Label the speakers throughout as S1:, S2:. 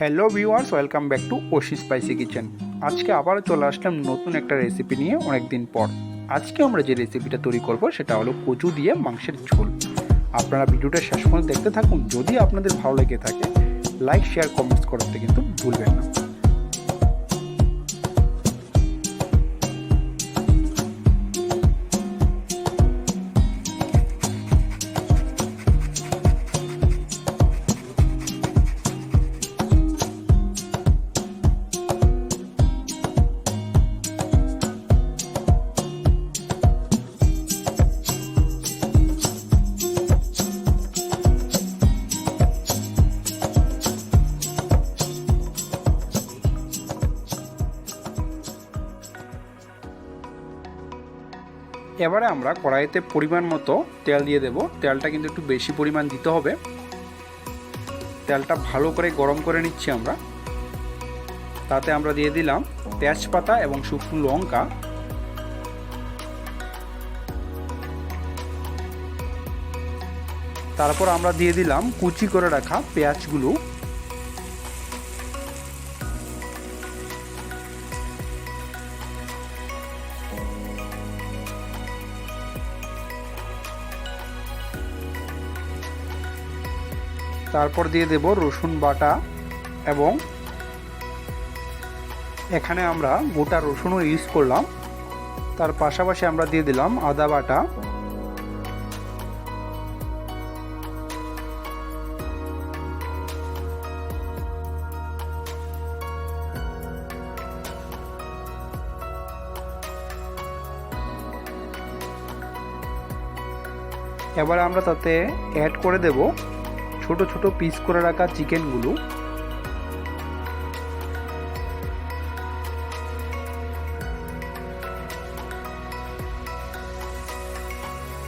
S1: Hello viewers, welcome back to Ashim spicy kitchen. আজকে আবারও চলে আসলাম নতুন একটা রেসিপি নিয়ে অনেক দিন পর। আজকে আমরা যে রেসিপিটা তৈরি করব সেটা হলো কচু দিয়ে মাংসের ঝোল। আপনারা ভিডিওটা শেষ পর্যন্ত দেখতে থাকুন। যদি আপনাদের ভালো লেগে থাকে লাইক শেয়ার কমেন্টস করতে কিন্তু ভুলবেন না। এবারে আমরা কড়াইতে পরিমাণ মতো তেল দিয়ে দেব। তেলটা কিন্তু একটু বেশি পরিমাণ দিতে হবে। তেলটা ভালো করে গরম করে নিচ্ছি আমরা। তাতে আমরা দিয়ে দিলাম তেজপাতা এবং শুকনো লঙ্কা। তারপর আমরা দিয়ে দিলাম কুচি করে রাখা পেঁয়াজগুলো। তারপর দিয়ে দেব রসুন বাটা, এবং এখানে আমরা গোটা রসুনও ইউজ করলাম। তার পাশাপাশি আমরা দিয়ে দিলাম আদা বাটা, এবার আমরা তাতে অ্যাড করে দেব ছোট ছোট পিস করে রাখা চিকেনগুলো।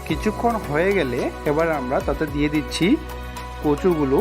S1: কিছুক্ষণ হয়ে গেলে এবার আমরা তাতে দিয়ে দিচ্ছি কচুগুলো।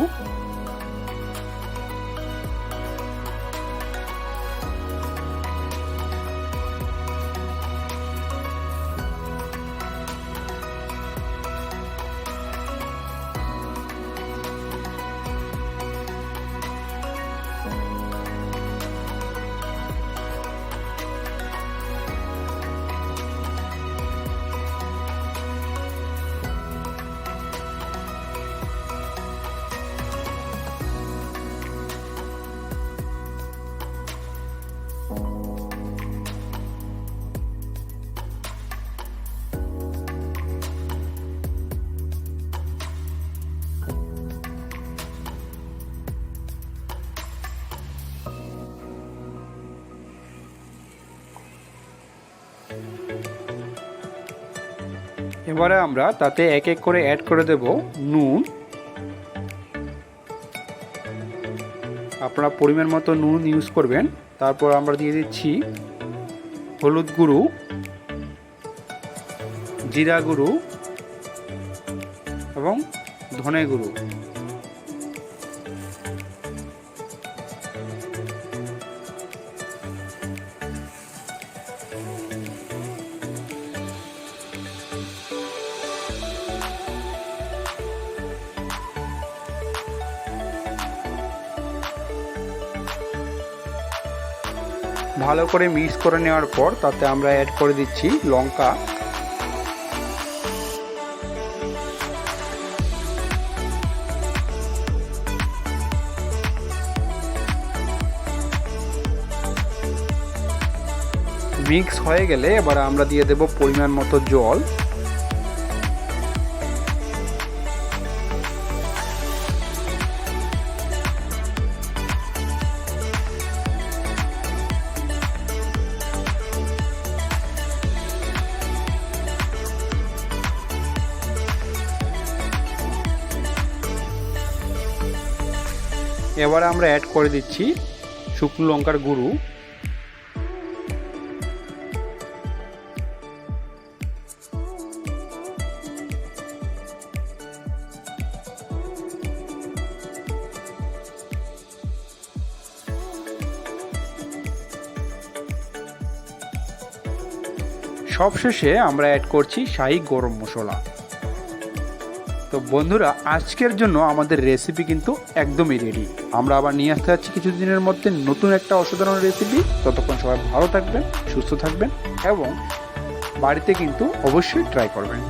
S1: এবারে আমরা তাতে এক এক করে অ্যাড করে দেব নুন। আপনারা পরিমাণ মতো নুন ইউজ করবেন। তারপর আমরা দিয়ে দিচ্ছি হলুদ গুঁড়ো, জিরা গুঁড়ো এবং ধনে গুঁড়ো। ভালো করে মিক্স করে নেওয়ার পর তাতে আমরা অ্যাড করে দিচ্ছি লঙ্কা। মিক্স হয়ে গেলে এবার আমরা দিয়ে দেব পরিমাণ মতো জল। এবারে আমরা অ্যাড করে দিচ্ছি শুকনো লঙ্কার গুঁড়ো। সবশেষে আমরা অ্যাড করছি শাহি গরম মশলা। তো বন্ধুরা, আজকের জন্য আমাদের রেসিপি কিন্তু একদমই রেডি। আমরা আবার নিয়ে আসতে যাচ্ছি কিছুদিনের মধ্যে নতুন একটা অসাধারণ রেসিপি। ততক্ষণ সবাই ভালো থাকবেন, সুস্থ থাকবেন এবং বাড়িতে কিন্তু অবশ্যই ট্রাই করবেন।